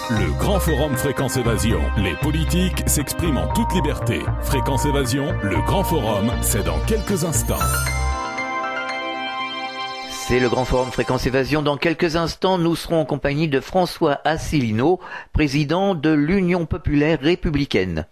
Le grand forum Fréquence Évasion. Les politiques s'expriment en toute liberté. Fréquence Évasion, le grand forum, c'est dans quelques instants. C'est le grand forum Fréquence Évasion. Dans quelques instants, nous serons en compagnie de François Asselineau, président de l'Union populaire républicaine.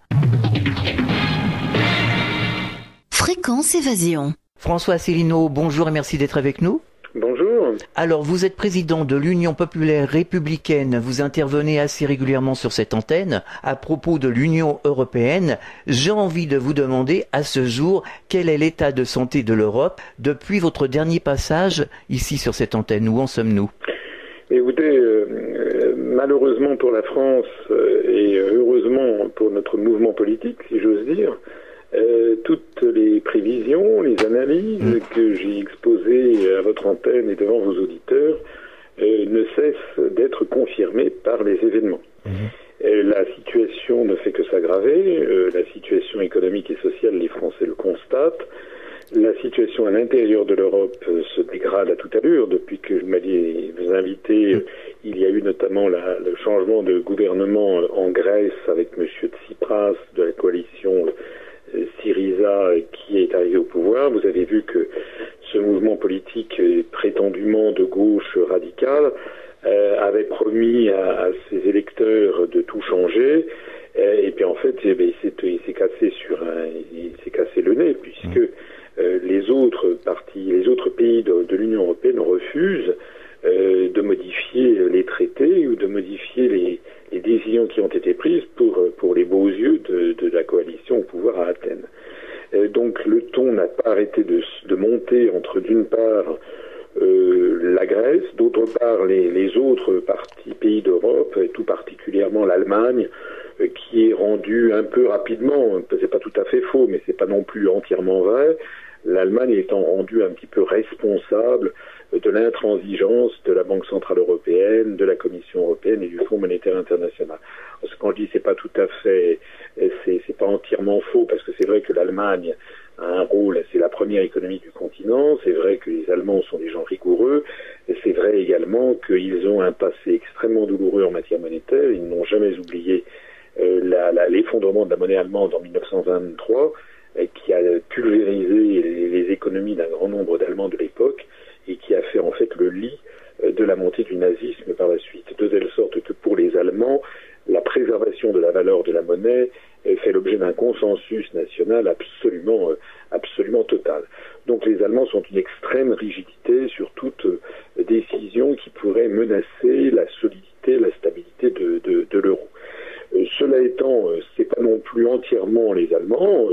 Fréquence Évasion. François Asselineau, bonjour et merci d'être avec nous. Bonjour. Alors, vous êtes président de l'Union populaire républicaine. Vous intervenez assez régulièrement sur cette antenne. À propos de l'Union européenne, j'ai envie de vous demander à ce jour quel est l'état de santé de l'Europe depuis votre dernier passage ici sur cette antenne. Où en sommes-nous ? Écoutez, malheureusement pour la France et heureusement pour notre mouvement politique, si j'ose dire, toutes les prévisions, les analyses que j'ai exposées à votre antenne et devant vos auditeurs ne cessent d'être confirmées par les événements. La situation ne fait que s'aggraver, la situation économique et sociale, les Français le constatent. La situation à l'intérieur de l'Europe se dégrade à toute allure. Depuis que je m'avais invité, il y a eu notamment le changement de gouvernement en Grèce avec M. Tsipras de la coalition Syriza qui est arrivé au pouvoir. Vous avez vu que ce mouvement politique prétendument de gauche radicale avait promis à ses électeurs de tout changer, et puis en fait il s'est cassé le nez, puisque les autres pays de l'Union européenne refusent de modifier les traités ou de modifier les décisions qui ont été prises pour les beaux yeux de la coalition au pouvoir à Athènes. Donc le ton n'a pas arrêté de monter entre d'une part la Grèce, d'autre part les autres pays d'Europe, et tout particulièrement l'Allemagne, qui est rendue un peu rapidement, c'est pas tout à fait faux, mais c'est pas non plus entièrement vrai, l'Allemagne étant rendue un petit peu responsable de l'intransigeance de la Banque centrale européenne, de la Commission européenne et du Fonds monétaire international. Parce que quand je dis c'est pas tout à fait, c'est pas entièrement faux, parce que c'est vrai que l'Allemagne a un rôle, c'est la première économie du continent, c'est vrai que les Allemands sont des gens rigoureux, et c'est vrai également qu'ils ont un passé extrêmement douloureux en matière monétaire, ils n'ont jamais oublié l'effondrement de la monnaie allemande en 1923, qui a pulvérisé les économies d'un grand nombre d'Allemands de l'époque, et qui a fait en fait le lit de la montée du nazisme par la suite. De telle sorte que pour les Allemands, la préservation de la valeur de la monnaie fait l'objet d'un consensus national absolument total. Donc les Allemands sont une extrême rigidité sur toute décision qui pourrait menacer la solidité, la stabilité de l'euro. Cela étant, c'est pas non plus entièrement les Allemands.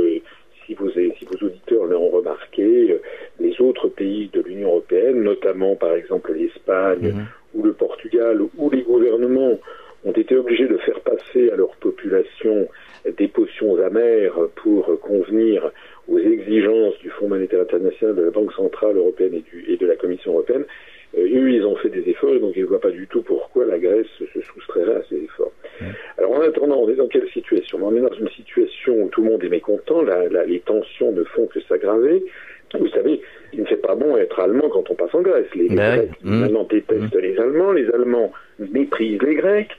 Si vos auditeurs l'ont remarqué, les autres pays de l'Union européenne, notamment par exemple l'Espagne ou le Portugal, où les gouvernements ont été obligés de faire passer à leur population des potions amères pour convenir aux exigences du Fonds monétaire international, de la Banque centrale européenne et de la Commission européenne, eux, ils ont fait des efforts, et donc ils ne voient pas du tout pourquoi la Grèce se soustrairait à ces efforts. Alors en attendant, on est dans quelle situation ? On est dans une situation où tout le monde est mécontent, les tensions ne font que s'aggraver. Vous savez, il ne fait pas bon être allemand quand on passe en Grèce. Les Grecs, maintenant, détestent les Allemands méprisent les Grecs,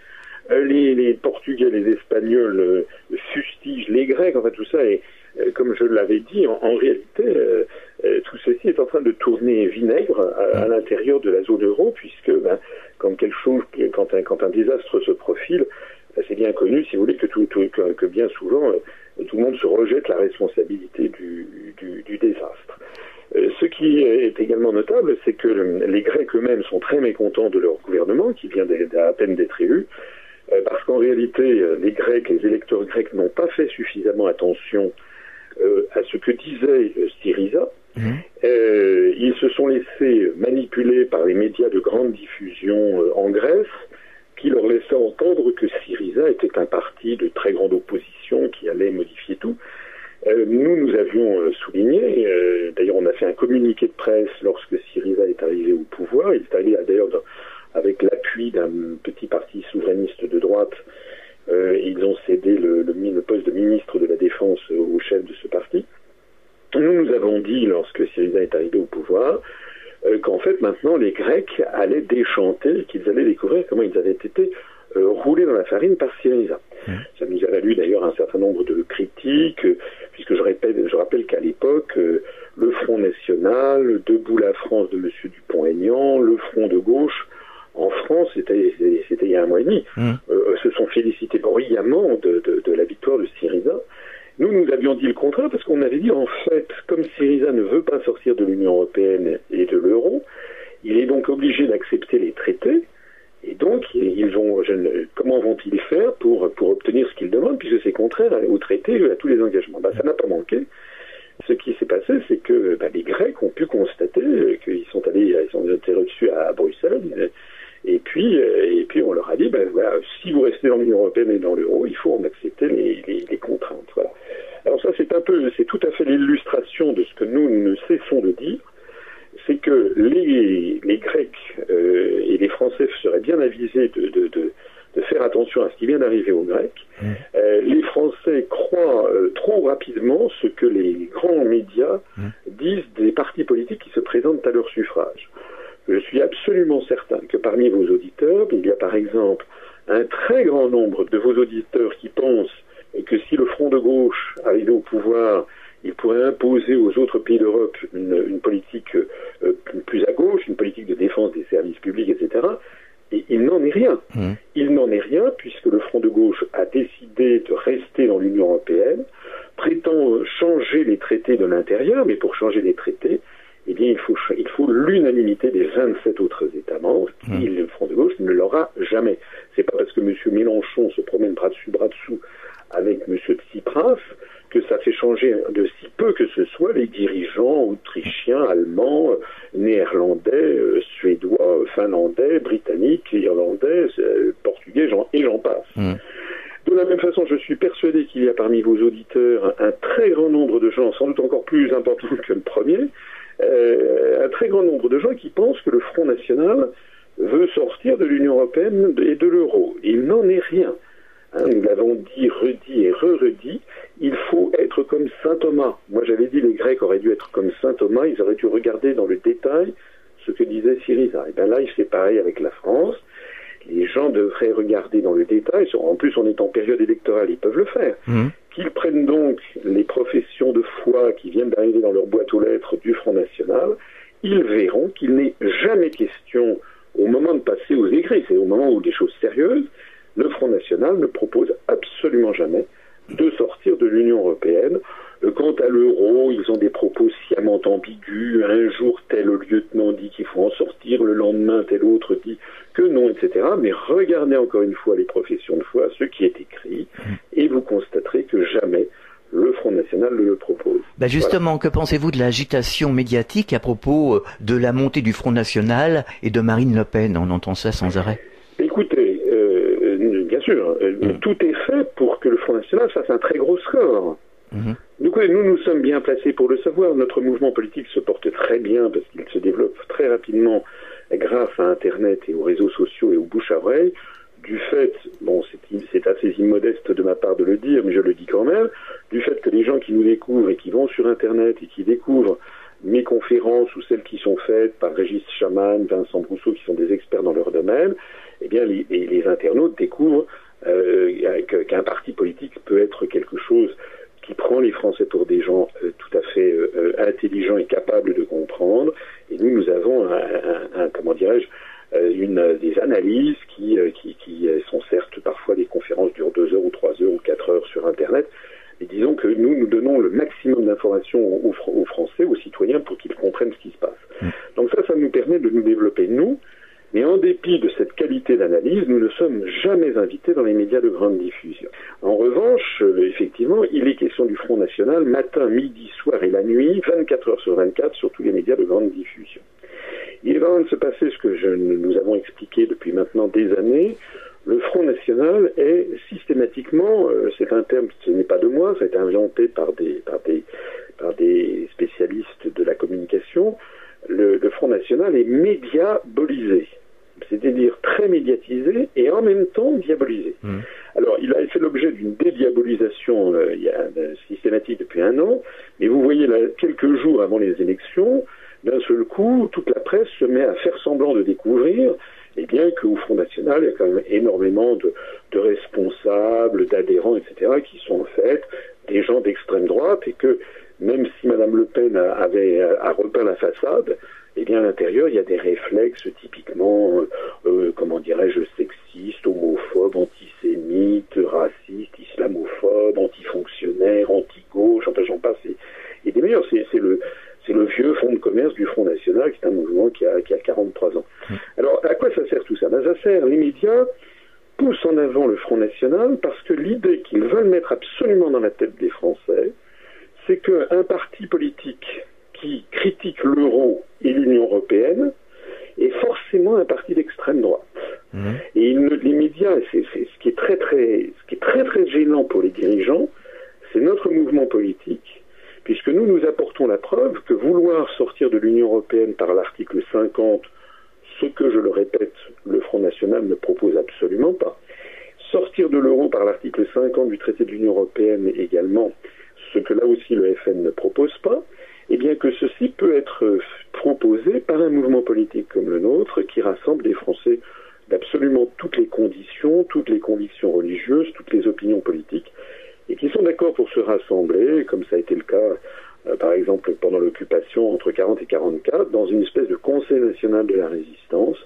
les Portugais, les Espagnols fustigent les Grecs, enfin tout ça est... Comme je l'avais dit, en réalité, tout ceci est en train de tourner vinaigre à l'intérieur de la zone euro, puisque quand un désastre se profile, c'est bien connu, si vous voulez, que bien souvent, tout le monde se rejette la responsabilité du désastre. Ce qui est également notable, c'est que les Grecs eux-mêmes sont très mécontents de leur gouvernement, qui vient à peine d'être élu, parce qu'en réalité, les électeurs grecs n'ont pas fait suffisamment attention à ce que disait Syriza. Ils se sont laissés manipuler par les médias de grande diffusion en Grèce, qui leur laissait entendre que Syriza était un parti de très grande opposition qui allait modifier tout. Nous avions souligné, d'ailleurs on a fait un communiqué de presse lorsque Syriza est arrivé au pouvoir. Il est arrivé d'ailleurs avec l'appui d'un petit parti souverainiste de droite. Ils ont cédé le poste de ministre de la Défense au chef de ce parti. Nous avons dit, lorsque Syriza est arrivé au pouvoir, qu'en fait maintenant les Grecs allaient déchanter, qu'ils allaient découvrir comment ils avaient été roulé dans la farine par Syriza. Ça nous a valu d'ailleurs un certain nombre de critiques, puisque je rappelle qu'à l'époque, le Front National, Debout la France de M. Dupont-Aignan, le Front de gauche, en France, c'était il y a un mois et demi, se sont félicités brillamment de la victoire de Syriza. Nous avions dit le contraire, parce qu'on avait dit, en fait, comme Syriza ne veut pas sortir de l'Union européenne et de l'euro, il est donc obligé d'accepter les traités. Et donc, comment vont-ils faire pour obtenir ce qu'ils demandent, puisque c'est contraire au traité et à tous les engagements. Ça n'a pas manqué. Ce qui s'est passé, c'est que les Grecs ont pu constater qu'ils ont été reçus à Bruxelles, et puis on leur a dit, voilà, si vous restez dans l'Union européenne et dans l'euro, il faut en accepter les contraintes. Voilà. Alors ça, c'est tout à fait l'illustration de ce que nous ne cessons de dire. C'est que les Grecs et les Français seraient bien avisés de faire attention à ce qui vient d'arriver aux Grecs. Les Français croient trop rapidement ce que les grands médias disent des partis politiques qui se présentent à leur suffrage. Je suis absolument certain que parmi vos auditeurs, il y a par exemple un très grand nombre de vos auditeurs qui pensent que si le Front de gauche arrivait au pouvoir, il pourrait imposer aux autres pays d'Europe une politique plus à gauche, une politique de défense des services publics, etc. Et il n'en est rien. Il n'en est rien puisque le Front de gauche a décidé de rester dans l'Union européenne, prétend changer les traités de l'intérieur, mais pour changer les traités, eh bien, il faut l'unanimité des 27 autres États membres. Et le Front de gauche ne l'aura jamais. C'est pas parce que M. Mélenchon se promène bras dessous avec M. Tsipras que ça fait changer de si peu que ce soit les dirigeants autrichiens, allemands, néerlandais, suédois, finlandais, britanniques, irlandais, portugais, et j'en passe. De la même façon, je suis persuadé qu'il y a parmi vos auditeurs un très grand nombre de gens, sans doute encore plus importants que le premier, un très grand nombre de gens qui pensent que le Front National veut sortir de l'Union européenne et de l'euro. Il n'en est rien. Nous l'avons dit, redit et re-redit, il faut être comme saint Thomas. Moi j'avais dit les Grecs auraient dû être comme saint Thomas, ils auraient dû regarder dans le détail ce que disait Syriza. Et bien là, il fait pareil avec la France. Les gens devraient regarder dans le détail, en plus on est en période électorale, ils peuvent le faire, qu'ils prennent donc les professions de foi qui viennent d'arriver dans leur boîte aux lettres du Front National, ils verront qu'il n'est jamais question, au moment de passer aux écrits, c'est au moment où des choses sérieuses, le Front National ne propose absolument jamais de sortir de l'Union européenne. Quant à l'euro, ils ont des propos sciemment ambigus. Un jour, tel lieutenant dit qu'il faut en sortir, le lendemain, tel autre dit que non, etc. Mais regardez encore une fois les professions de foi, ce qui est écrit, et vous constaterez que jamais le Front National ne le propose. Justement, voilà. Que pensez-vous de l'agitation médiatique à propos de la montée du Front National et de Marine Le Pen? On entend ça sans arrêt. Écoutez, bien sûr, tout est fait pour que le Front National fasse un très gros score. Donc nous sommes bien placés pour le savoir. Notre mouvement politique se porte très bien parce qu'il se développe très rapidement grâce à Internet et aux réseaux sociaux et aux bouche à oreille. Du fait, c'est assez immodeste de ma part de le dire, mais je le dis quand même, du fait que les gens qui nous découvrent et qui vont sur Internet et qui découvrent mes conférences ou celles qui sont faites par Régis Chaman, Vincent Brousseau, qui sont des experts dans leur domaine, eh bien les internautes découvrent qu'un parti politique peut être quelque chose qui prend les Français pour des gens tout à fait intelligents et capables de comprendre. Et nous avons des analyses qui sont certes parfois des conférences durent 2 heures ou 3 heures ou 4 heures sur Internet. Et disons que nous donnons le maximum d'informations aux Français, aux citoyens, pour qu'ils comprennent ce qui se passe. Donc ça nous permet de nous développer, nous. Mais en dépit de cette qualité d'analyse, nous ne sommes jamais invités dans les médias de grande diffusion. En revanche, effectivement, il est question du Front National, matin, midi, soir et la nuit, 24 heures sur 24, sur tous les médias de grande diffusion. Il va se passer ce que nous avons expliqué depuis maintenant des années. Le Front National est systématiquement, c'est un terme, ce n'est pas de moi, ça a été inventé par des spécialistes de la communication. Le Front National est médiabolisé, c'est-à-dire très médiatisé et en même temps diabolisé. Alors, il a fait l'objet d'une dédiabolisation systématique depuis 1 an, mais vous voyez là, quelques jours avant les élections, d'un seul coup, toute la presse se met à faire semblant de découvrir et bien qu'au Front National, il y a quand même énormément de responsables, d'adhérents, etc., qui sont en fait des gens d'extrême droite, et que même si Mme Le Pen a repeint la façade, eh bien à l'intérieur, il y a des réflexes typiquement, comment dirais-je, sexistes, homophobes, antisémites, racistes, islamophobes, antifonctionnaires, anti-gauche, enfin j'en passe, et des meilleurs. C'est le vieux fonds de commerce du Front National, qui est un mouvement qui a 43 ans. Alors, à quoi ça sert tout ça? Ça sert, les médias poussent en avant le Front National parce que l'idée qu'ils veulent mettre absolument dans la tête des Français, c'est qu'un parti politique qui critique l'euro et l'Union européenne est forcément un parti d'extrême droite. Et les médias, c'est ce qui est très très gênant pour les dirigeants, c'est notre mouvement politique, puisque nous apportons la preuve que vouloir sortir de l'Union européenne par l'article 50, ce que, je le répète, le Front National ne propose absolument pas, sortir de l'euro par l'article 50 du traité de l'Union européenne également, ce que là aussi le FN ne propose pas, eh bien que ceci peut être proposé par un mouvement politique comme le nôtre, qui rassemble des Français d'absolument toutes les conditions, toutes les convictions religieuses, toutes les opinions politiques, et qui sont d'accord pour se rassembler, comme ça a été le cas, par exemple, pendant l'occupation entre 40 et 44, dans une espèce de Conseil national de la résistance,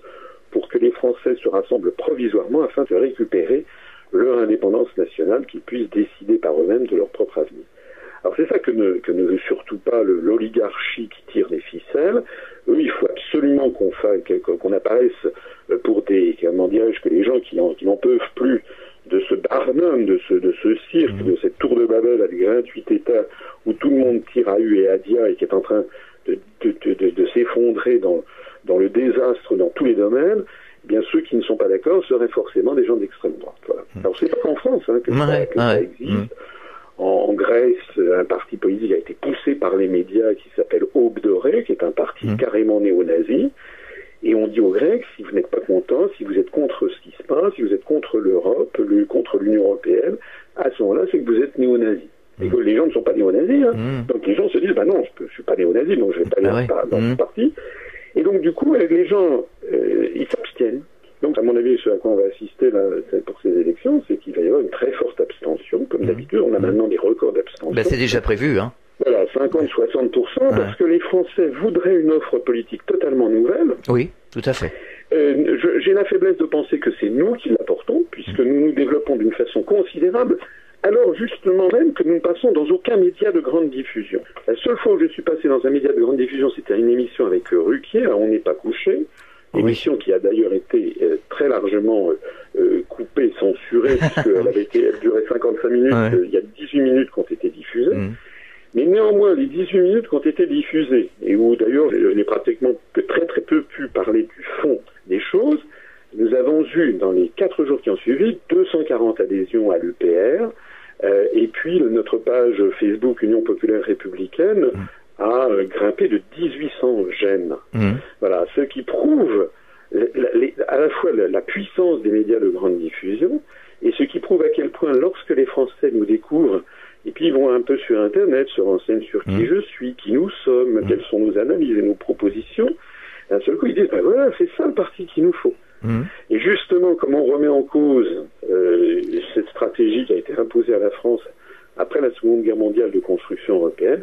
pour que les Français se rassemblent provisoirement afin de récupérer leur indépendance nationale, qu'ils puissent décider par eux-mêmes de leur propre avenir. Alors c'est ça que ne veut surtout pas l'oligarchie qui tire les ficelles. Eux, il faut absolument qu'on apparaisse pour des, comment dirais-je, que les gens qui n'en peuvent plus de ce Barnum, de ce cirque, de cette tour de Babel avec 28 États où tout le monde tire à U et à Dia et qui est en train de s'effondrer dans le désastre dans tous les domaines. Eh bien, ceux qui ne sont pas d'accord seraient forcément des gens d'extrême droite. Voilà. Alors c'est pas qu'en France que ça existe. En Grèce, un parti politique a été poussé par les médias qui s'appelle Aube Dorée, qui est un parti carrément néo-nazi. Et on dit aux Grecs, si vous n'êtes pas contents, si vous êtes contre ce qui se passe, si vous êtes contre l'Europe, contre l'Union européenne, à ce moment-là, c'est que vous êtes néo-nazi. Et que les gens ne sont pas néo-nazis. Donc les gens se disent, non, je ne suis pas néo-nazi, donc je ne vais pas aller dans ce parti. Et donc du coup, les gens, ils s'abstiennent. Donc, à mon avis, ce à quoi on va assister là, pour ces élections, c'est qu'il va y avoir une très forte abstention. Comme d'habitude, on a maintenant des records d'abstention. C'est déjà prévu, hein. Voilà, 50-60%, parce que les Français voudraient une offre politique totalement nouvelle. Oui, tout à fait. J'ai la faiblesse de penser que c'est nous qui l'apportons, puisque nous nous développons d'une façon considérable, alors justement même que nous ne passons dans aucun média de grande diffusion. La seule fois où je suis passé dans un média de grande diffusion, c'était à une émission avec Ruquier, On n'est pas couché. Émission qui a d'ailleurs été très largement coupée, censurée, puisqu'elle durait 55 minutes, il y a 18 minutes qui ont été diffusées. Mais néanmoins, les 18 minutes qui ont été diffusées, et où d'ailleurs je n'ai pratiquement que très très peu pu parler du fond des choses, nous avons eu, dans les 4 jours qui ont suivi, 240 adhésions à l'EPR, et puis notre page Facebook Union Populaire Républicaine a grimpé de 1800 j'aime. Voilà, ce qui prouve à la fois la puissance des médias de grande diffusion, et ce qui prouve à quel point, lorsque les Français nous découvrent, et puis ils vont un peu sur Internet, se renseignent sur qui je suis, qui nous sommes, quelles sont nos analyses et nos propositions, d'un seul coup ils disent, voilà, c'est ça le parti qu'il nous faut. Et justement, comme on remet en cause cette stratégie qui a été imposée à la France après la Seconde Guerre mondiale de construction européenne,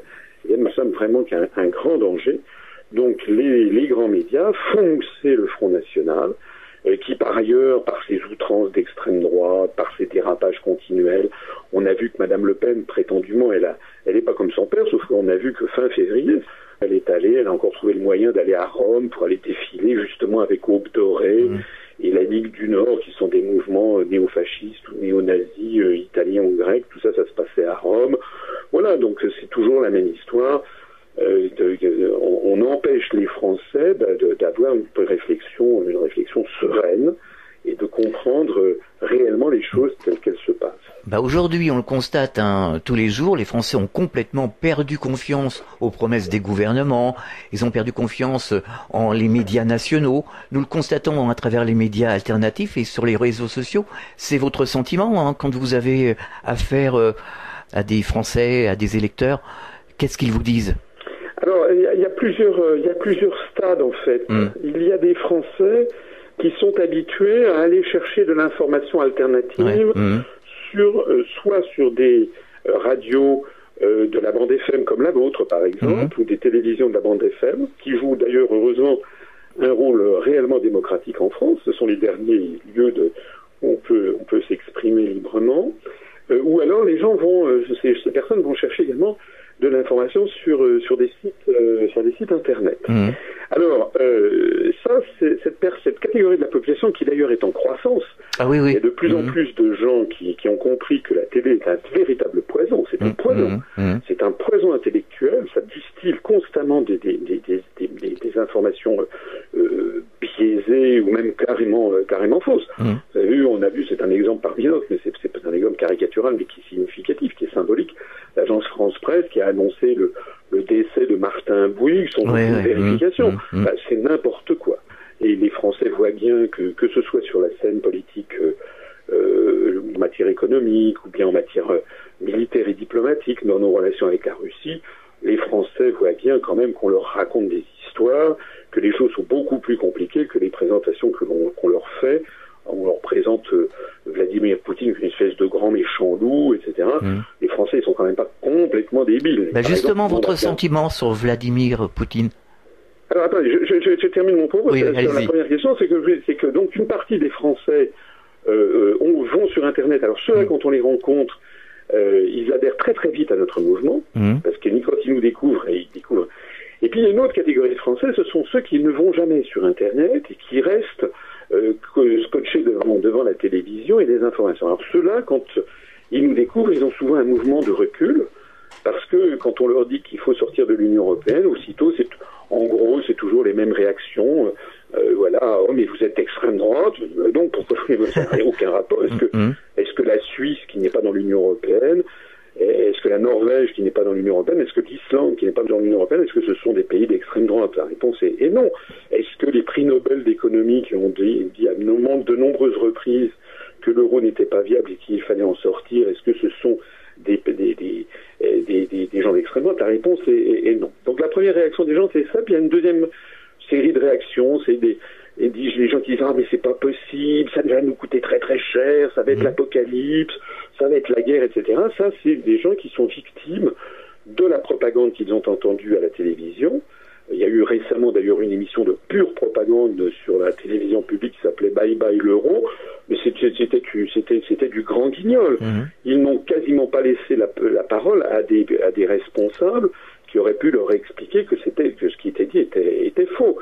il me semble vraiment qu'il y a un grand danger. Donc les grands médias font mousser le Front National, qui par ailleurs, par ses outrances d'extrême droite, par ses dérapages continuels, on a vu que Mme Le Pen, prétendument, elle est pas comme son père, sauf qu'on a vu que fin février, elle a encore trouvé le moyen d'aller à Rome pour aller défiler justement avec Aube Dorée et la Ligue du Nord, qui sont des mouvements néofascistes ou néo-nazis, italiens ou grecs, tout ça, ça se passait à Rome. Voilà, donc c'est toujours la même histoire. On empêche les Français d'avoir une réflexion sereine et de comprendre réellement les choses telles qu'elles se passent. Aujourd'hui, on le constate tous les jours, les Français ont complètement perdu confiance aux promesses des gouvernements, ils ont perdu confiance en les médias nationaux, nous le constatons à travers les médias alternatifs et sur les réseaux sociaux. C'est votre sentiment quand vous avez affaire à des Français, à des électeurs, qu'est-ce qu'ils vous disent ? Alors, il y a plusieurs stades en fait. Il y a des Français qui sont habitués à aller chercher de l'information alternative soit sur des radios de la bande FM comme la vôtre par exemple, ou des télévisions de la bande FM, qui jouent d'ailleurs heureusement un rôle réellement démocratique en France. Ce sont les derniers lieux où on peut s'exprimer librement. Ou alors les gens ces personnes vont chercher également de l'information sur des sites internet. Alors cette catégorie de la population qui d'ailleurs est en croissance. Il y a de plus en plus de gens qui ont compris que la télé est un véritable poison. C'est un poison. C'est un poison intellectuel. Ça distille constamment des informations biaisées ou même carrément fausses. Vous avez vu, on a vu, c'est un exemple parmi d'autres, mais c'est un exemple caricatural mais qui est significatif, qui est symbolique. L'agence France Presse qui a annoncé le décès de Martin Bouygues sans aucune vérification. C'est n'importe quoi. Et les Français voient bien que ce soit sur la scène politique, en matière économique, ou bien en matière militaire et diplomatique, dans nos relations avec la Russie, les Français voient bien quand même qu'on leur raconte des histoires, que les choses sont beaucoup plus compliquées que les présentations qu'on leur fait. On leur présente Vladimir Poutine comme une espèce de grand méchant loup, etc. Les Français, ils sont quand même pas complètement débiles. Justement, votre sentiment sur Vladimir Poutine. Alors attendez, je termine mon propos. La première question, c'est que donc une partie des Français vont sur Internet. Alors ceux-là, quand on les rencontre, ils adhèrent très très vite à notre mouvement, parce que quand ils nous découvrent, ils découvrent. Et puis il y a une autre catégorie de Français, ce sont ceux qui ne vont jamais sur Internet et qui restent scotchés devant la télévision et des informations. Alors ceux-là, quand ils nous découvrent, ils ont souvent un mouvement de recul, parce que quand on leur dit qu'il faut sortir de l'Union européenne, aussitôt, c'est toujours les mêmes réactions. Mais vous êtes d'extrême droite, donc pourquoi ça n'a aucun rapport. Est-ce que la Suisse, qui n'est pas dans l'Union européenne, est-ce que la Norvège, qui n'est pas dans l'Union européenne, est-ce que l'Islande, qui n'est pas dans l'Union européenne, est-ce que ce sont des pays d'extrême droite? La réponse est non. Est-ce que les prix Nobel d'économie qui ont dit à de nombreuses reprises que l'euro n'était pas viable et qu'il fallait en sortir, est-ce que ce sont des gens d'extrême droite? La réponse est non. Donc la première réaction des gens, c'est ça. Puis il y a une deuxième série de réactions, c'est les gens qui disent mais c'est pas possible, ça va nous coûter très très cher, ça va être l'apocalypse, ça va être la guerre, etc. Ça, c'est des gens qui sont victimes de la propagande qu'ils ont entendue à la télévision. Il y a eu récemment d'ailleurs une émission de pure propagande sur la télévision publique qui s'appelait Bye Bye l'euro, mais c'était du grand guignol. Ils n'ont quasiment pas laissé la parole à des responsables qui auraient pu leur expliquer que ce qui était dit était faux.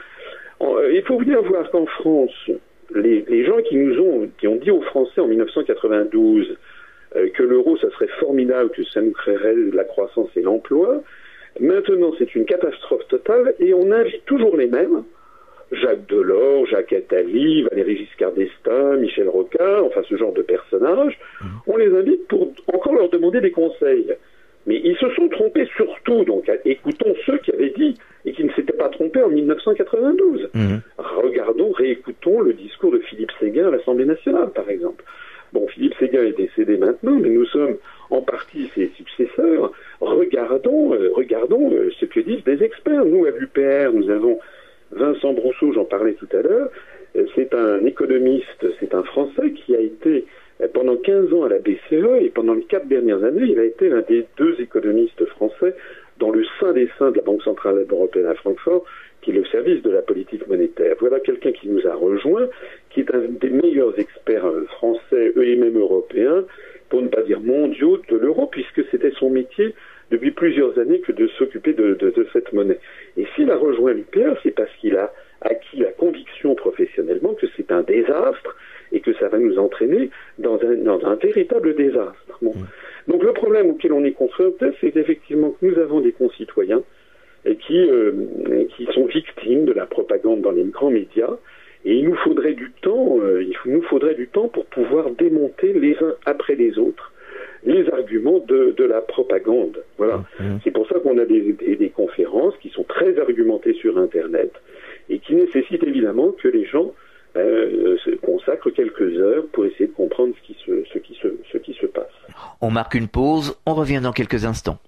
Il faut bien voir qu'en France, les gens qui ont dit aux Français en 1992 que l'euro, ça serait formidable, que ça nous créerait de la croissance et l'emploi, maintenant c'est une catastrophe totale et on invite toujours les mêmes, Jacques Delors, Jacques Attali, Valéry Giscard d'Estaing, Michel Rocard, enfin ce genre de personnages, on les invite pour encore leur demander des conseils. Mais ils se sont trompés surtout, donc écoutons ceux qui avaient dit et qui ne s'étaient pas trompés en 1992. Réécoutons le discours de Philippe Séguin à l'Assemblée nationale, par exemple. Bon, Philippe Séguin est décédé maintenant, mais nous sommes en partie ses successeurs. Regardons ce que disent des experts. Nous, à l'UPR, nous avons Vincent Brousseau, j'en parlais tout à l'heure. C'est un économiste, c'est un Français qui a été pendant 15 ans à la BCE et pendant les 4 dernières années, il a été l'un des 2 économistes français dans le sein des seins de la Banque Centrale Européenne à Francfort, qui est le service de la politique monétaire. Voilà quelqu'un qui nous a rejoints, qui est un des meilleurs experts français et même européens, pour ne pas dire mondiaux, de l'euro, puisque c'était son métier depuis plusieurs années que de s'occuper de cette monnaie. Et s'il a rejoint l'UPR, c'est parce qu'il a acquis la conviction professionnellement que c'est un désastre et que ça va nous entraîner dans un véritable désastre. Bon. Donc le problème auquel on est confronté, c'est effectivement que nous avons des concitoyens qui sont victimes de la propagande dans les grands médias, et il nous faudrait du temps pour pouvoir démonter les uns après les autres les arguments de la propagande. Voilà. C'est pour ça qu'on a des conférences qui sont très argumentées sur Internet et qui nécessitent évidemment que les gens se consacrent quelques heures pour essayer de comprendre ce qui se passe. On marque une pause, on revient dans quelques instants.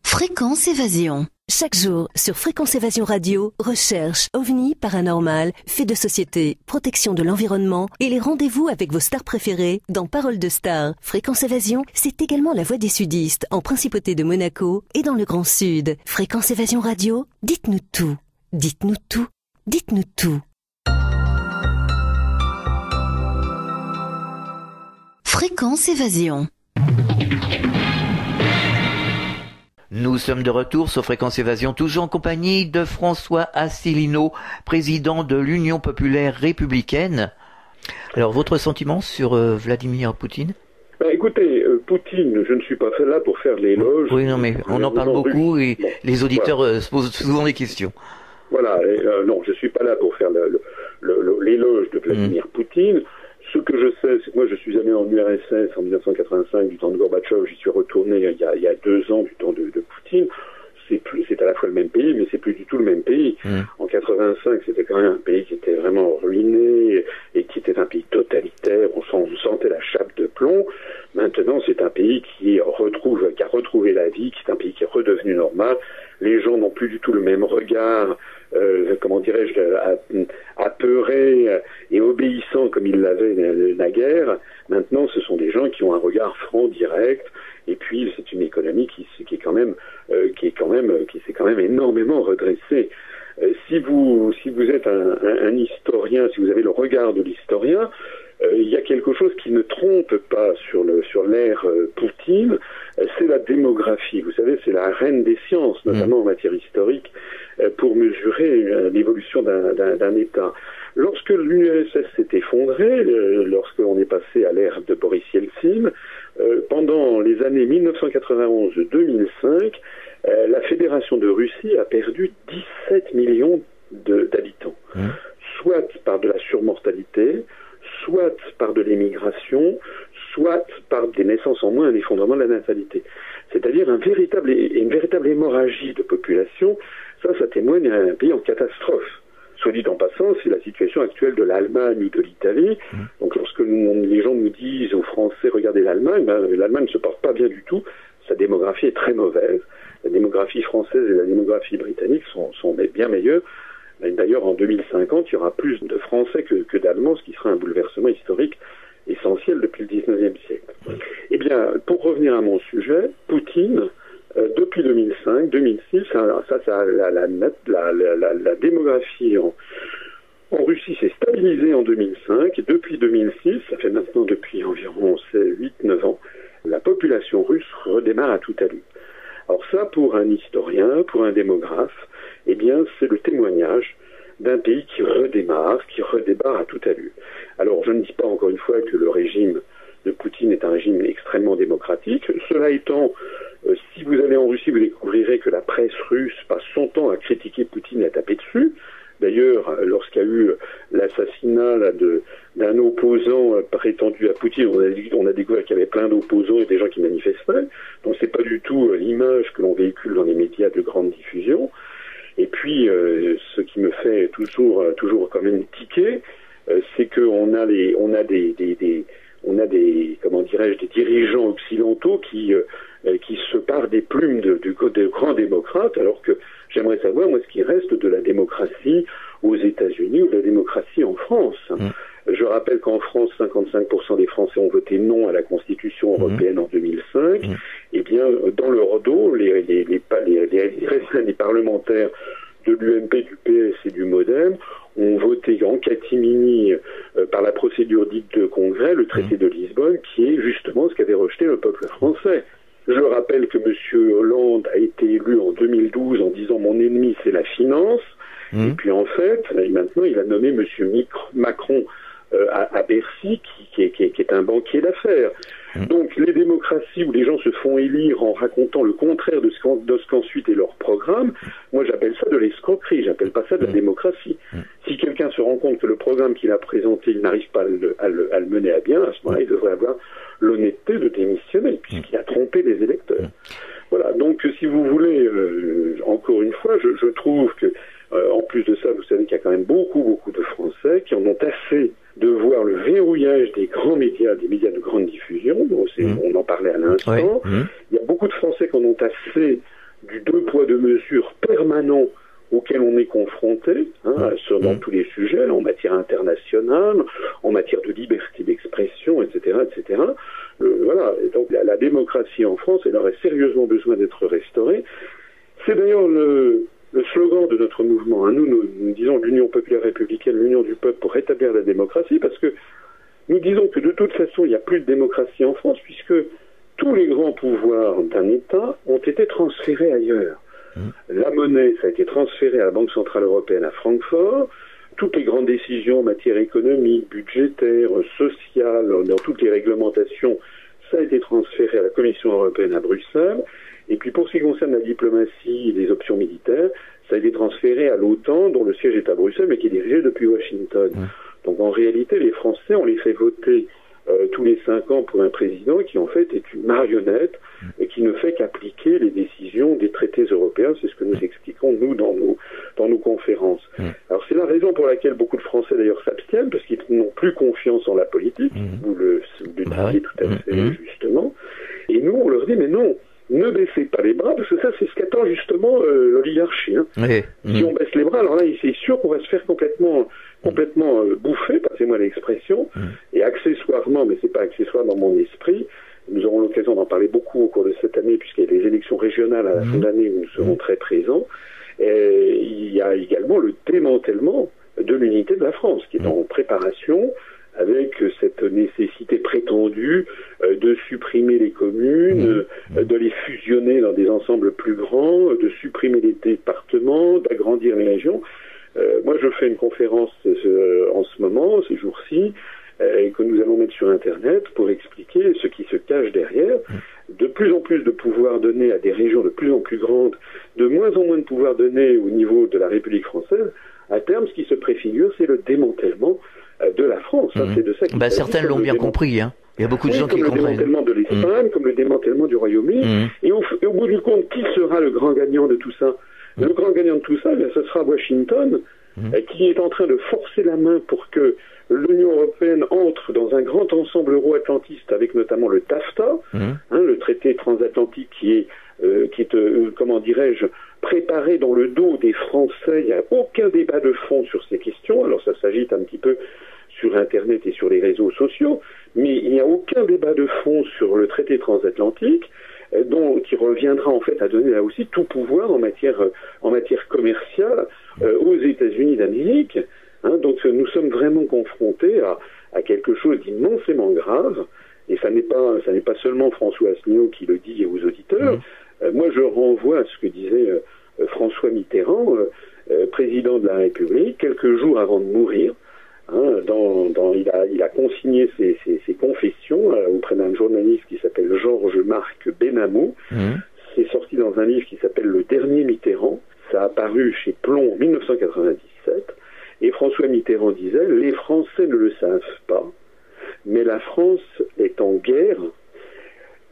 Fréquence Évasion. Chaque jour, sur Fréquence Évasion Radio, recherche, ovni, paranormal, faits de société, protection de l'environnement et les rendez-vous avec vos stars préférées dans Parole de Stars. Fréquence Évasion, c'est également la voix des sudistes en Principauté de Monaco et dans le Grand Sud. Fréquence Évasion Radio, dites-nous tout. Dites-nous tout. Dites-nous tout. Fréquence Évasion. Nous sommes de retour sur Fréquence Évasion, toujours en compagnie de François Asselineau, président de l'Union populaire républicaine. Alors, votre sentiment sur Vladimir Poutine ? Écoutez, Poutine, je ne suis pas là pour faire l'éloge. Oui, non, mais on en parle beaucoup et bon, les auditeurs se posent souvent des questions. Voilà, non, je ne suis pas là pour faire l'éloge de Vladimir Poutine. Ce que je sais, c'est que moi je suis allé en URSS en 1985 du temps de Gorbatchev, j'y suis retourné il y a 2 ans du temps de Poutine. C'est à la fois le même pays, mais c'est plus du tout le même pays. En 85, c'était quand même un pays qui était vraiment ruiné et qui était un pays totalitaire. On sentait la chape de plomb. Maintenant, c'est un pays qui a retrouvé la vie, qui est un pays qui est redevenu normal. Les gens n'ont plus du tout le même regard, apeuré et obéissant comme ils l'avaient naguère. Maintenant, ce sont des gens qui ont un regard franc, direct. Et puis, c'est une économie qui s'est quand même énormément redressée. Si vous êtes un historien, si vous avez le regard de l'historien, il y a quelque chose qui ne trompe pas sur l'ère Poutine, c'est la démographie. Vous savez, c'est la reine des sciences, notamment en matière historique, pour mesurer l'évolution d'un État. Lorsque l'URSS s'est effondrée, lorsqu'on est passé à l'ère de Boris Yeltsin, pendant les années 1991-2005, la Fédération de Russie a perdu 17 millions d'habitants, soit par de la surmortalité, soit par de l'émigration, soit par des naissances en moins, un effondrement de la natalité. C'est-à-dire une véritable hémorragie de population. Ça témoigne d'un pays en catastrophe. Soit dit en passant, c'est la situation actuelle de l'Allemagne ou de l'Italie. Donc lorsque les gens nous disent aux Français, regardez l'Allemagne, l'Allemagne ne se porte pas bien du tout. Sa démographie est très mauvaise. La démographie française et la démographie britannique sont bien meilleures. D'ailleurs, en 2050, il y aura plus de Français que d'Allemands, ce qui sera un bouleversement historique essentiel depuis le 19e siècle. Eh bien, pour revenir à mon sujet, Poutine, depuis 2005-2006, la démographie en Russie s'est stabilisée en 2005, et depuis 2006, ça fait maintenant depuis environ 8-9 ans, la population russe redémarre à toute allure. Alors ça, pour un historien, pour un démographe, eh bien, c'est le témoignage d'un pays qui redémarre à toute allure. Alors, je ne dis pas encore une fois que le régime de Poutine est un régime extrêmement démocratique. Cela étant, si vous allez en Russie, vous découvrirez que la presse russe passe son temps à critiquer Poutine et à taper dessus. D'ailleurs, lorsqu'il y a eu l'assassinat d'un opposant prétendu à Poutine, on a découvert qu'il y avait plein d'opposants et des gens qui manifestaient. Donc c'est pas du tout l'image que l'on véhicule dans les médias de grande diffusion. Et puis, ce qui me fait toujours quand même tiquer, c'est qu'on a des dirigeants occidentaux qui se parent des plumes de grands démocrates, alors que j'aimerais savoir, moi, ce qui reste de la démocratie aux États-Unis ou de la démocratie en France. Je rappelle qu'en France, 55% des Français ont voté non à la Constitution européenne en 2005. Eh bien, dans leur dos, les parlementaires de l'UMP, du PS et du MoDem ont voté en catimini par la procédure dite de Congrès, le traité de Lisbonne, qui est justement ce qu'avait rejeté le peuple français. Je rappelle que M. Hollande a été élu en 2012 en disant « mon ennemi, c'est la finance ». Et puis en fait, maintenant, il a nommé M. Macron à Bercy, qui est un banquier d'affaires. Donc les démocraties où les gens se font élire en racontant le contraire de ce qu'ensuite est leur programme, moi j'appelle ça de l'escroquerie, j'appelle pas ça de la démocratie. Si quelqu'un se rend compte que le programme qu'il a présenté, il n'arrive pas à le mener à bien, à ce moment-là, il devrait avoir l'honnêteté de démissionner, puisqu'il a trompé les électeurs. Voilà, donc si vous voulez, encore une fois, je trouve que, en plus de ça, vous savez qu'il y a quand même beaucoup de Français qui en ont assez de voir le verrouillage des grands médias, des médias de grande diffusion, on en parlait à l'instant. Il y a beaucoup de Français qui en ont assez du deux poids deux mesures permanent auquel on est confronté, dans tous les sujets, en matière internationale, en matière de liberté d'expression, etc., etc. Voilà. Et donc la démocratie en France, elle aurait sérieusement besoin d'être restaurée. C'est d'ailleurs le slogan de notre mouvement. Nous disons l'Union populaire républicaine, l'Union du peuple pour rétablir la démocratie, parce que nous disons que de toute façon, il n'y a plus de démocratie en France, puisque tous les grands pouvoirs d'un État ont été transférés ailleurs. La monnaie, ça a été transféré à la Banque Centrale Européenne à Francfort. Toutes les grandes décisions en matière économique, budgétaire, sociale, dans toutes les réglementations, ça a été transféré à la Commission Européenne à Bruxelles. Et puis pour ce qui concerne la diplomatie et les options militaires, ça a été transféré à l'OTAN, dont le siège est à Bruxelles, mais qui est dirigé depuis Washington. Donc en réalité, les Français, on les fait voter tous les 5 ans pour un président qui en fait est une marionnette et qui ne fait qu'appliquer les décisions des traités européens. C'est ce que nous expliquons, nous, dans nos conférences. Alors c'est la raison pour laquelle beaucoup de Français d'ailleurs s'abstiennent, parce qu'ils n'ont plus confiance en la politique, vous le disiez tout à fait justement. Et nous, on leur dit, mais non, ne baissez pas les bras, parce que ça, c'est ce qu'attend justement l'oligarchie. Si on baisse les bras, alors là, c'est sûr qu'on va se faire complètement bouffer, passez-moi l'expression, et accessoirement, mais c'est pas accessoire dans mon esprit, nous aurons l'occasion d'en parler beaucoup au cours de cette année, puisqu'il y a les élections régionales à la fin de l'année où nous serons très présents, et il y a également le démantèlement de l'unité de la France, qui est en préparation, avec cette nécessité prétendue de supprimer les communes, de les fusionner dans des ensembles plus grands, de supprimer les départements, d'agrandir les régions. Moi, je fais une conférence en ce moment, ces jours-ci, que nous allons mettre sur Internet pour expliquer ce qui se cache derrière. De plus en plus de pouvoir donné à des régions de plus en plus grandes, de moins en moins de pouvoir donné au niveau de la République française. À terme, ce qui se préfigure, c'est le démantèlement de la France. C'est de ça qu'il s'agit. Certains l'ont bien compris. Il y a beaucoup de gens qui comprennent. Comme le démantèlement de l'Espagne, comme le démantèlement du Royaume-Uni. Et au bout du compte, qui sera le grand gagnant de tout ça? Le grand gagnant de tout ça, ce sera Washington, qui est en train de forcer la main pour que l'Union européenne entre dans un grand ensemble euro-atlantiste, avec notamment le TAFTA, le traité transatlantique qui est comment dirais-je, préparé dans le dos des Français. Il n'y a aucun débat de fond sur ces questions. Alors ça s'agite un petit peu sur Internet et sur les réseaux sociaux, mais il n'y a aucun débat de fond sur le traité transatlantique, qui reviendra en fait à donner là aussi tout pouvoir en matière commerciale aux États-Unis d'Amérique. Donc nous sommes vraiment confrontés à quelque chose d'immensément grave, et ça n'est pas seulement François Asselineau qui le dit aux auditeurs. Moi je renvoie à ce que disait François Mitterrand, président de la République, quelques jours avant de mourir. Il a consigné ses confessions auprès d'un journaliste qui s'appelle Georges-Marc Benamou. C'est sorti dans un livre qui s'appelle Le Dernier Mitterrand. Ça a paru chez Plomb en 1997. Et François Mitterrand disait « Les Français ne le savent pas, mais la France est en guerre.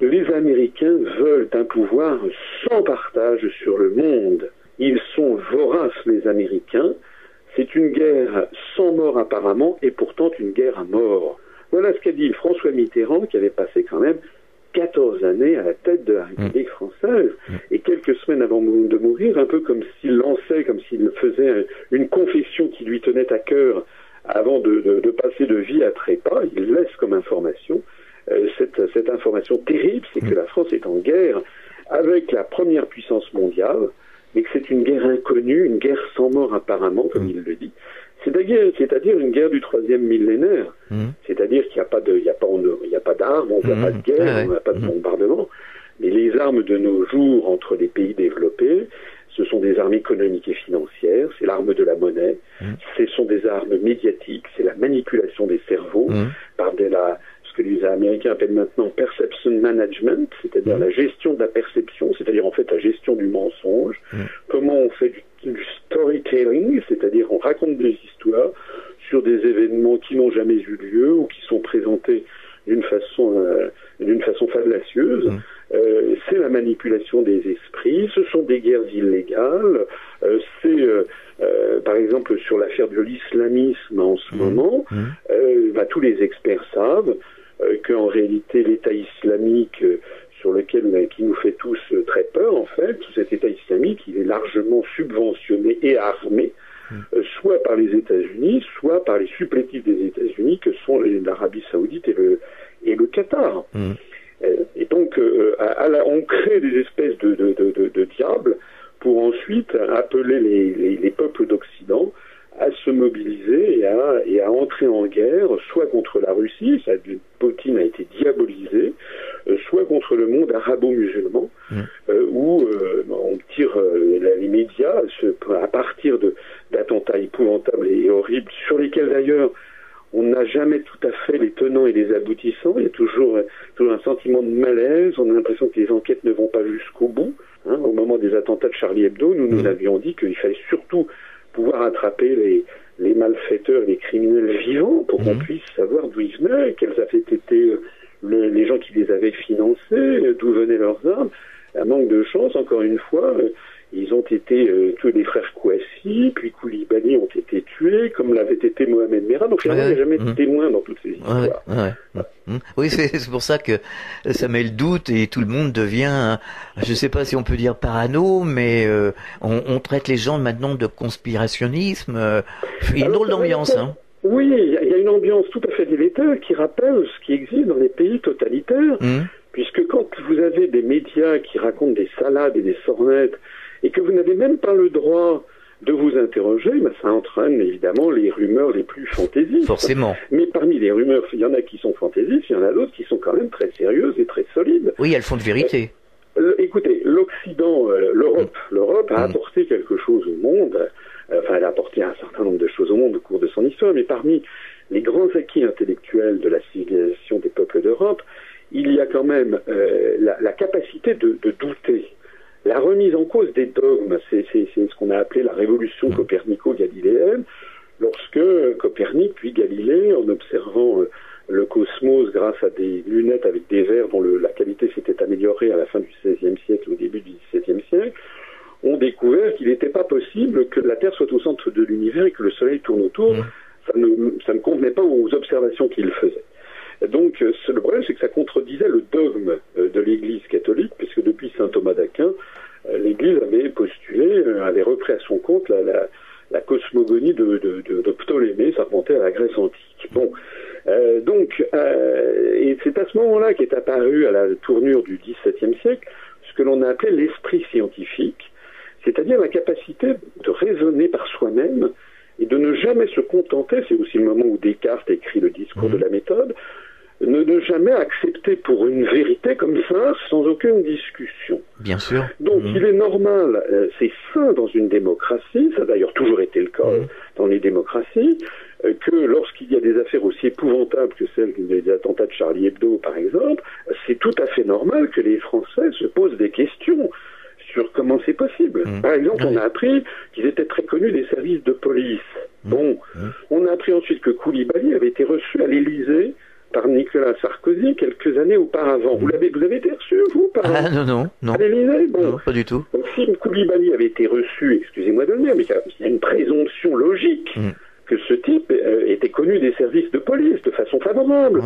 Les Américains veulent un pouvoir sans partage sur le monde. Ils sont voraces, les Américains. C'est une guerre sans mort apparemment, et pourtant une guerre à mort. » Voilà ce qu'a dit François Mitterrand, qui avait passé quand même 14 années à la tête de la République française, et quelques semaines avant de mourir, un peu comme s'il lançait, comme s'il faisait une confession qui lui tenait à cœur avant de passer de vie à trépas, il laisse comme information cette information terrible, c'est que la France est en guerre avec la première puissance mondiale, mais que c'est une guerre inconnue, une guerre sans mort apparemment, comme il le dit. C'est-à-dire une guerre du 3e millénaire. C'est-à-dire qu'il n'y a pas d'armes, on ne voit pas de guerre, on n'a pas de bombardement. Mais les armes de nos jours entre les pays développés, ce sont des armes économiques et financières, c'est l'arme de la monnaie, ce sont des armes médiatiques, c'est la manipulation des cerveaux par ce que les Américains appellent maintenant perception management, c'est-à-dire la gestion de la perception, c'est-à-dire en fait la gestion du mensonge. Comment on fait du storytelling, c'est-à-dire on raconte des histoires sur des événements qui n'ont jamais eu lieu ou qui sont présentés d'une façon fallacieuse. C'est la manipulation des esprits, ce sont des guerres illégales, par exemple sur l'affaire de l'islamisme en ce moment, tous les experts savent qu'en réalité l'État islamique qui nous fait tous très peur, en fait, cet État islamique, il est largement subventionné et armé, soit par les États-Unis, soit par les supplétifs des États-Unis, que sont l'Arabie Saoudite et le Qatar. Et donc, on crée des espèces de diables pour ensuite appeler les peuples d'Occident à se mobiliser et à entrer en guerre, soit contre la Russie, Poutine a été diabolisé, soit contre le monde arabo-musulman, où on tire les médias à partir d'attentats épouvantables et horribles, sur lesquels d'ailleurs on n'a jamais tout à fait les tenants et les aboutissants. Il y a toujours un sentiment de malaise. On a l'impression que les enquêtes ne vont pas jusqu'au bout. Au moment des attentats de Charlie Hebdo, nous avions dit qu'il fallait surtout pouvoir attraper les malfaiteurs et les criminels vivants pour qu'on puisse savoir d'où ils venaient, quels avaient été les gens qui les avaient financés, d'où venaient leurs armes. À manque de chance, encore une fois, ils ont été tous les frères Kouassi, puis Koulibaly ont été tués, comme l'avait été Mohamed Merah. Donc finalement, il n'y a jamais de témoin dans toutes ces histoires. Oui, c'est pour ça que ça met le doute et tout le monde devient, je ne sais pas si on peut dire parano, mais on traite les gens maintenant de conspirationnisme. Il y a une drôle d'ambiance. Oui, il y a une ambiance tout à fait délétère qui rappelle ce qui existe dans les pays totalitaires, puisque quand vous avez des médias qui racontent des salades et des sornettes, et que vous n'avez même pas le droit de vous interroger, ça entraîne évidemment les rumeurs les plus fantaisistes. Forcément. Mais parmi les rumeurs, il y en a qui sont fantaisistes, il y en a d'autres qui sont quand même très sérieuses et très solides. Oui, elles font de vérité. Écoutez, l'Occident, l'Europe a apporté quelque chose au monde, elle a apporté un certain nombre de choses au monde au cours de son histoire, mais parmi les grands acquis intellectuels de la civilisation des peuples d'Europe, il y a quand même la capacité de douter. La remise en cause des dogmes, c'est ce qu'on a appelé la révolution copernico-galiléenne, lorsque Copernic puis Galilée, en observant le cosmos grâce à des lunettes avec des verres dont la qualité s'était améliorée à la fin du XVIe siècle, au début du XVIIe siècle, ont découvert qu'il n'était pas possible que la Terre soit au centre de l'univers et que le Soleil tourne autour. Ça ne convenait pas aux observations qu'il faisait. Donc, le problème, c'est que ça contredisait le dogme de l'Église catholique, puisque depuis saint Thomas d'Aquin, l'Église avait postulé, avait repris à son compte la cosmogonie de Ptolémée, ça remontait à la Grèce antique. Bon, et c'est à ce moment-là qu'est apparu, à la tournure du XVIIe siècle, ce que l'on a appelé l'esprit scientifique, c'est-à-dire la capacité de raisonner par soi-même et de ne jamais se contenter, c'est aussi le moment où Descartes écrit le discours de la méthode, ne jamais accepter pour une vérité comme ça, sans aucune discussion. Bien sûr. Donc il est normal, c'est sain dans une démocratie, ça a d'ailleurs toujours été le cas dans les démocraties, que lorsqu'il y a des affaires aussi épouvantables que celles des attentats de Charlie Hebdo, par exemple, c'est tout à fait normal que les Français se posent des questions sur comment c'est possible. Par exemple, on a appris qu'ils étaient très connus des services de police. On a appris ensuite que Koulibaly avait été reçu à l'Élysée par Nicolas Sarkozy quelques années auparavant. Vous avez été reçu, vous, non. À l'Élysée? Non, pas du tout. Donc si Koulibaly avait été reçu, excusez-moi de le dire, mais il y a une présomption logique que ce type était connu des services de police de façon favorable,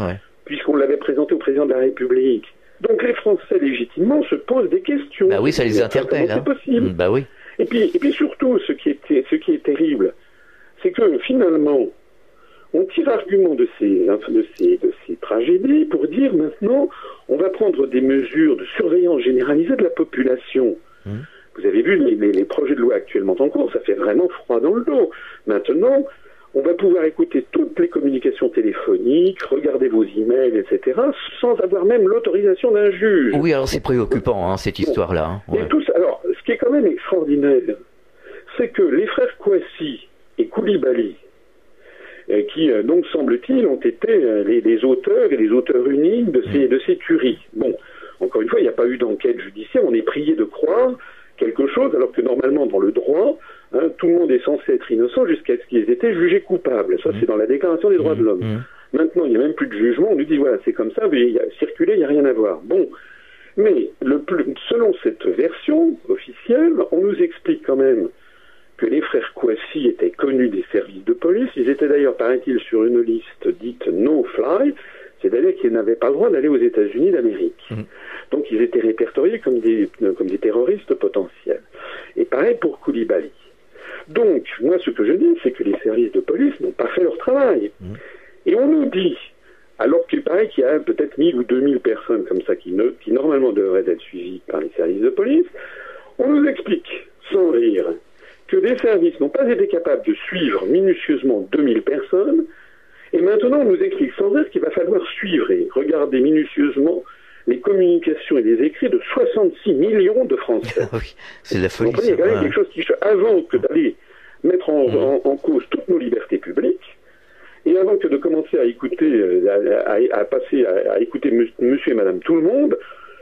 puisqu'on l'avait présenté au président de la République. Donc les Français, légitimement, se posent des questions. Bah oui, ça les interpelle. Comment c'est possible? Bah oui. Et puis surtout, ce qui est terrible, c'est que finalement, on tire argument de ces tragédies pour dire maintenant, on va prendre des mesures de surveillance généralisée de la population. Vous avez vu les projets de loi actuellement en cours, ça fait vraiment froid dans le dos. Maintenant, on va pouvoir écouter toutes les communications téléphoniques, regarder vos emails, etc., sans avoir même l'autorisation d'un juge. Oui, alors c'est préoccupant, cette histoire-là. Alors, ce qui est quand même extraordinaire, c'est que les frères Kouassi et Koulibaly, qui, donc, semble-t-il, ont été les auteurs et les auteurs uniques de ces tueries. Bon, encore une fois, il n'y a pas eu d'enquête judiciaire, on est prié de croire quelque chose, alors que normalement, dans le droit, tout le monde est censé être innocent jusqu'à ce qu'ils aient été jugés coupables. Ça, c'est dans la Déclaration des droits de l'homme. Maintenant, il n'y a même plus de jugement, on nous dit, voilà, c'est comme ça, mais circuler, il n'y a rien à voir. Bon, mais selon cette version officielle, on nous explique quand même que les frères Kouassi étaient connus des services de police. Ils étaient d'ailleurs, paraît-il, sur une liste dite no-fly, c'est-à-dire qu'ils n'avaient pas le droit d'aller aux États-Unis d'Amérique. Donc donc ils étaient répertoriés comme des terroristes potentiels. Et pareil pour Koulibaly. Donc, moi, ce que je dis, c'est que les services de police n'ont pas fait leur travail. Et on nous dit, alors qu'il paraît qu'il y a peut-être 1000 ou 2000 personnes comme ça qui normalement devraient être suivies par les services de police, on nous explique, sans rire, que les services n'ont pas été capables de suivre minutieusement 2000 personnes, et maintenant on nous explique sans rire qu'il va falloir suivre et regarder minutieusement les communications et les écrits de 66 millions de Français. Oui, c'est de la folie. Il y a quand même quelque chose qui, avant que d'aller mettre en cause toutes nos libertés publiques, et avant que de commencer à écouter, à écouter monsieur et madame tout le monde,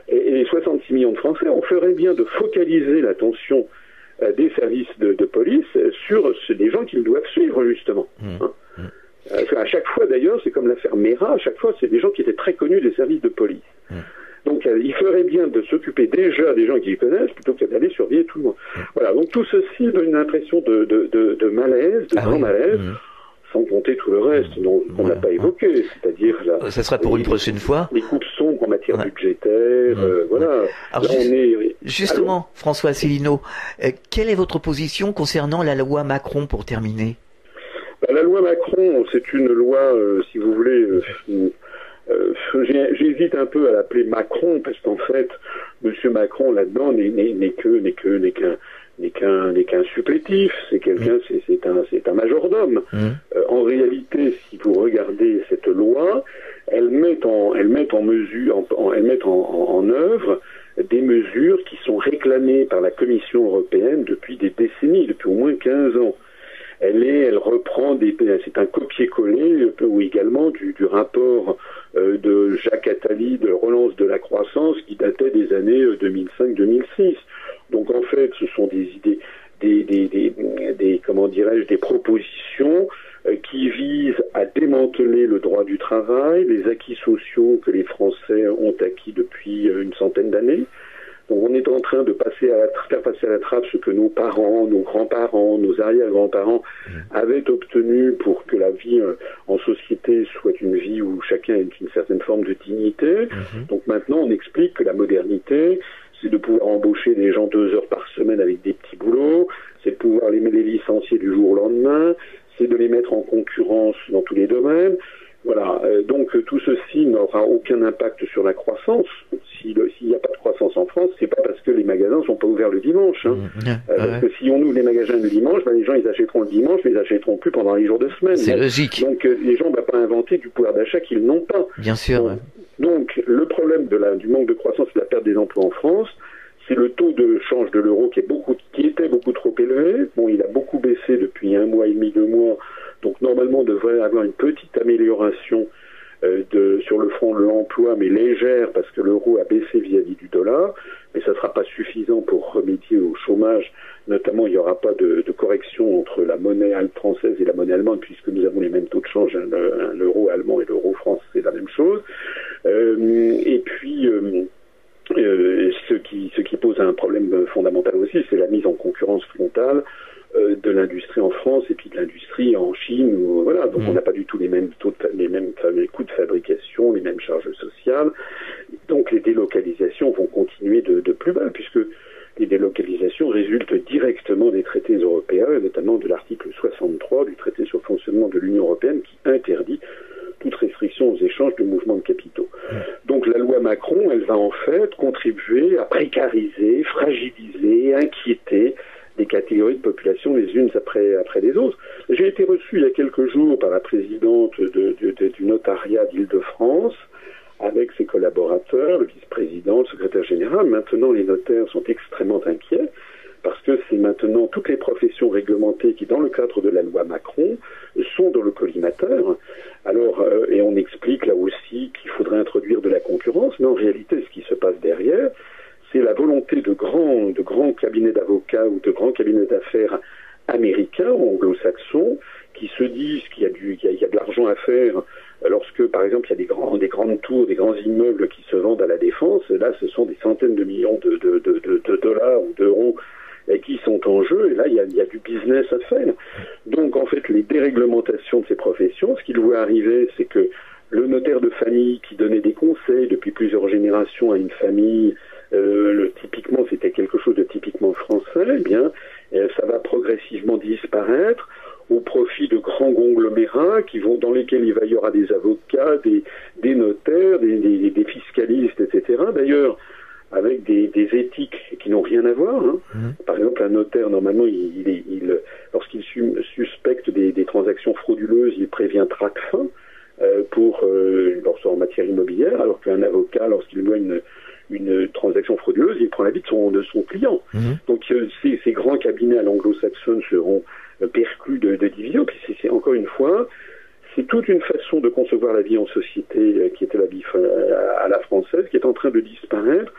et les 66 millions de Français, on ferait bien de focaliser l'attention des services de police sur des gens qu'ils doivent suivre, justement. À chaque fois, d'ailleurs, c'est comme l'affaire Mera, à chaque fois, c'est des gens qui étaient très connus des services de police. Donc, il ferait bien de s'occuper déjà des gens qui les connaissent, plutôt que d'aller surveiller tout le monde. Voilà, donc tout ceci donne une impression de malaise, de grand malaise, sans compter tout le reste qu'on n'a pas évoqué, c'est-à-dire ça sera pour une prochaine fois. Les coupes sombres en matière budgétaire, voilà. Alors, justement, François Asselineau, quelle est votre position concernant la loi Macron, pour terminer? La loi Macron, c'est une loi, si vous voulez, j'hésite un peu à l'appeler Macron, parce qu'en fait, monsieur Macron, là-dedans, n'est qu'un supplétif, c'est quelqu'un, c'est un majordome. En réalité, si vous regardez cette loi, elle met en œuvre des mesures qui sont réclamées par la Commission européenne depuis des décennies, depuis au moins 15 ans. Elle reprend c'est un copier-coller, ou également du rapport de Jacques Attali de relance de la croissance qui datait des années 2005-2006. Donc en fait, ce sont des idées, des propositions qui visent à démanteler le droit du travail, les acquis sociaux que les Français ont acquis depuis une centaine d'années. Donc on est en train de faire passer à la trappe ce que nos parents, nos grands-parents, nos arrière-grands-parents avaient obtenu pour que la vie en société soit une vie où chacun ait une certaine forme de dignité. Donc maintenant on explique que la modernité, c'est de pouvoir embaucher des gens 2 heures par semaine avec des petits boulots, c'est de pouvoir les licencier du jour au lendemain, c'est de les mettre en concurrence dans tous les domaines. Voilà, donc tout ceci n'aura aucun impact sur la croissance. S'il n'y a pas de croissance en France, c'est pas parce que les magasins sont pas ouverts le dimanche. Parce que si on ouvre les magasins le dimanche, les gens ils achèteront le dimanche, mais ils achèteront plus pendant les jours de semaine. C'est logique. Donc les gens ne vont pas inventer du pouvoir d'achat qu'ils n'ont pas. Bien sûr. Donc le problème du manque de croissance et de la perte des emplois en France, c'est le taux de change de l'euro qui était beaucoup trop élevé. Bon, il a beaucoup baissé depuis 1 mois et demi, 2 mois. Donc normalement, on devrait avoir une petite amélioration sur le front de l'emploi, mais légère, parce que l'euro a baissé vis-à-vis du dollar. Mais ça ne sera pas suffisant pour remédier au chômage. Notamment, il n'y aura pas de correction entre la monnaie française et la monnaie allemande, puisque nous avons les mêmes taux de change. L'euro allemand et l'euro français, c'est la même chose. Et puis... ce qui pose un problème fondamental aussi, c'est la mise en concurrence frontale de l'industrie en France et puis de l'industrie en Chine. Voilà, donc on n'a pas du tout les mêmes coûts de fabrication, les mêmes charges sociales. Donc les délocalisations vont continuer de plus bas, puisque les délocalisations résultent directement des traités européens, et notamment de l'article 63 du traité sur le fonctionnement de l'Union européenne, qui interdit toute restriction aux échanges de mouvements de capitaux. Donc la loi Macron, elle va en fait contribuer à précariser, fragiliser, inquiéter des catégories de population les unes après les autres. J'ai été reçu il y a quelques jours par la présidente du notariat d'Île-de-France, avec ses collaborateurs, le vice-président, le secrétaire général. Maintenant, les notaires sont extrêmement inquiets, parce que c'est maintenant toutes les professions réglementées qui, dans le cadre de la loi Macron, sont dans le collimateur. Alors, et on explique là aussi qu'il faudrait introduire de la concurrence, mais en réalité, ce qui se passe derrière, c'est la volonté de grands cabinets d'avocats ou de grands cabinets d'affaires américains ou anglo-saxons qui se disent qu'il y a de l'argent à faire lorsque, par exemple, il y a des grandes tours, des grands immeubles qui se vendent à la défense. Là, ce sont des centaines de millions de dollars ou d'euros qui sont en jeu, et là, il y a du business à faire. Donc, en fait, les déréglementations de ces professions, ce qu'il voit arriver, c'est que le notaire de famille qui donnait des conseils depuis plusieurs générations à une famille, typiquement c'était quelque chose de typiquement français, eh bien ça va progressivement disparaître au profit de grands conglomérats dans lesquels il y aura des avocats, des notaires, des fiscalistes, etc. D'ailleurs, avec des éthiques qui n'ont rien à voir. Hein. Par exemple, un notaire, normalement, lorsqu'il suspecte des transactions frauduleuses, il prévient Tracfin en matière immobilière, alors qu'un avocat, lorsqu'il voit une transaction frauduleuse, il prend l'avis de son client. Donc ces grands cabinets à l'anglo-saxonne seront perclus de divisions. Puis c'est encore une fois, c'est toute une façon de concevoir la vie en société qui était la vie à la française, qui est en train de disparaître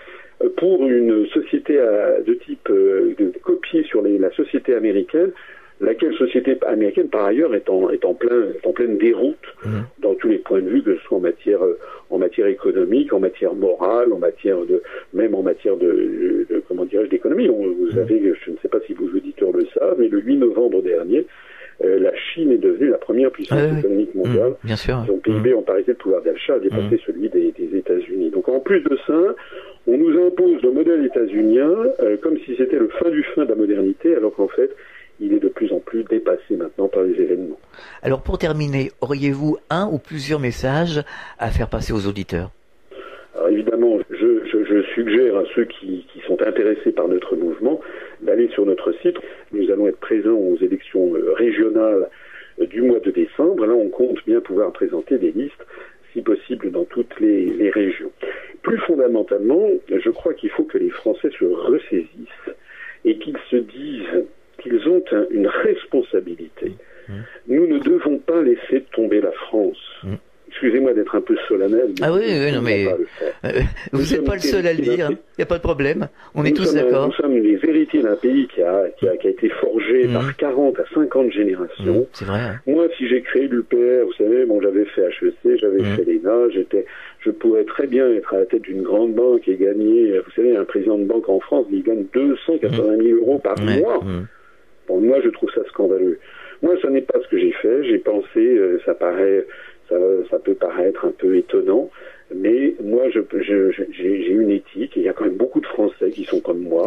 pour une société de type de copier sur la société américaine, laquelle société américaine par ailleurs est en pleine déroute dans tous les points de vue, que ce soit en matière économique, en matière morale, même en matière d'économie. Vous savez, je ne sais pas si vos auditeurs le savent, mais le 8 novembre dernier, la Chine est devenue la première puissance économique mondiale. Bien sûr. Son PIB en parité de pouvoir d'achat a dépassé celui des États-Unis. Donc en plus de ça, on nous impose le modèle états-unien comme si c'était le fin du fin de la modernité, alors qu'en fait, il est de plus en plus dépassé maintenant par les événements. Alors pour terminer, auriez-vous un ou plusieurs messages à faire passer aux auditeurs? Alors évidemment, je suggère à ceux qui sont intéressés par notre mouvement d'aller sur notre site. Nous allons être présents aux élections régionales du mois de décembre. Là, on compte bien pouvoir présenter des listes, si possible, dans toutes les régions. Plus fondamentalement, je crois qu'il faut que les Français se ressaisissent et qu'ils se disent qu'ils ont une responsabilité. Nous ne devons pas laisser tomber la France. Excusez-moi d'être un peu solennel. Mais vous n'êtes pas le seul à le dire. Il n'y a pas de problème. On est tous d'accord. Nous sommes les héritiers d'un pays qui a été forgé par 40 à 50 générations. C'est vrai. Hein. Moi, si j'ai créé l'UPR, vous savez, j'avais fait HEC, j'avais fait l'ENA, je pourrais très bien être à la tête d'une grande banque et gagner, vous savez, un président de banque en France, il gagne 280 000 euros par mois. Bon, moi, je trouve ça scandaleux. Moi, ça n'est pas ce que j'ai fait. J'ai pensé, ça peut paraître un peu étonnant, mais moi, j'ai une éthique, et il y a quand même beaucoup de Français qui sont comme moi,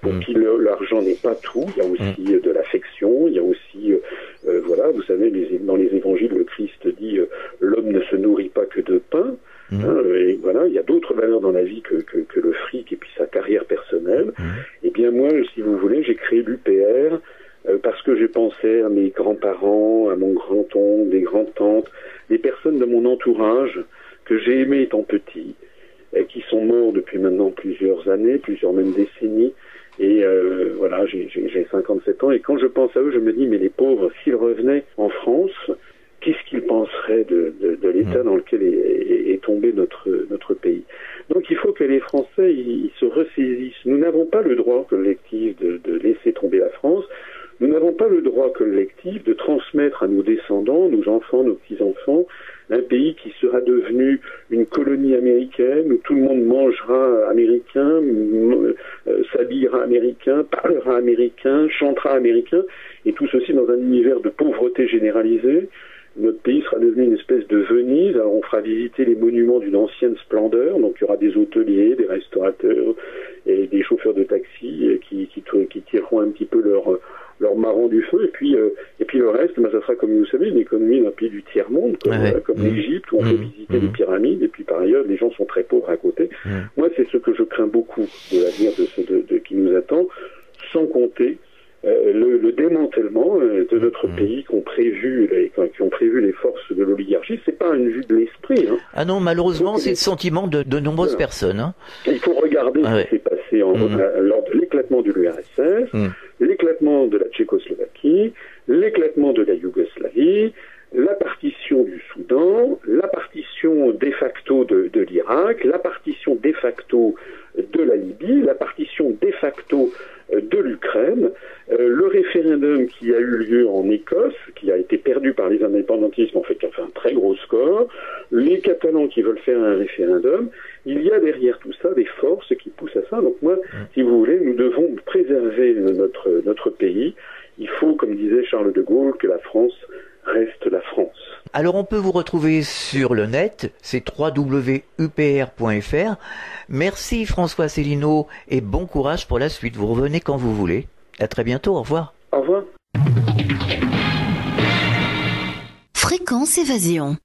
pour qui l'argent n'est pas tout. Il y a aussi de l'affection, il y a aussi, vous savez, dans les évangiles, le Christ dit l'homme ne se nourrit pas que de pain. Et voilà, il y a d'autres valeurs dans la vie que le fric et puis sa carrière personnelle. Et bien moi, si vous voulez, j'ai créé l'UPR parce que je pensais à mes grands-parents, à mon grand-oncle, des grandes-tantes, des personnes de mon entourage que j'ai aimées étant petit, qui sont morts depuis maintenant plusieurs années, plusieurs même décennies. Et j'ai 57 ans, et quand je pense à eux, je me dis, mais les pauvres, s'ils revenaient en France, qu'est-ce qu'ils penseraient de l'état dans lequel est tombé notre pays. Donc il faut que les Français ils se ressaisissent. Nous n'avons pas le droit collectif de laisser tomber la France. Nous n'avons pas le droit collectif de transmettre à nos descendants, nos enfants, nos petits-enfants, un pays qui sera devenu une colonie américaine, où tout le monde mangera américain, s'habillera américain, parlera américain, chantera américain, et tout ceci dans un univers de pauvreté généralisée. Notre pays sera devenu une espèce de Venise. Alors on fera visiter les monuments d'une ancienne splendeur, donc il y aura des hôteliers, des restaurateurs et des chauffeurs de taxi qui tireront un petit peu leur marron du feu, et puis le reste, ça sera, comme vous savez, une économie d'un pays du tiers-monde, comme l'Égypte, où on peut visiter les pyramides, et puis par ailleurs, les gens sont très pauvres à côté. Moi, c'est ce que je crains beaucoup de l'avenir qui nous attend, sans compter le démantèlement de notre pays qu'ont prévu les forces de l'oligarchie. C'est pas une vue de l'esprit. Hein. Ah non, malheureusement, c'est le sentiment de nombreuses personnes. Hein. Il faut regarder ce qui s'est passé lors de l'éclatement de l'URSS, l'éclatement de la Tchécoslovaquie, l'éclatement de la Yougoslavie, la partition du Soudan, la partition de facto de l'Irak, la partition de facto de la Libye, la partition de facto de l'Ukraine, le référendum qui a eu lieu en Écosse, qui a été perdu par les indépendantistes, en fait, qui a fait un très gros score, les Catalans qui veulent faire un référendum. Il y a derrière tout ça des forces qui poussent à ça. Donc moi, si vous voulez, nous devons préserver notre pays. Il faut, comme disait Charles de Gaulle, que la France reste la France. Alors on peut vous retrouver sur le net, c'est www.upr.fr. Merci François Asselineau et bon courage pour la suite. Vous revenez quand vous voulez. À très bientôt, au revoir. Au revoir. Fréquence Évasion.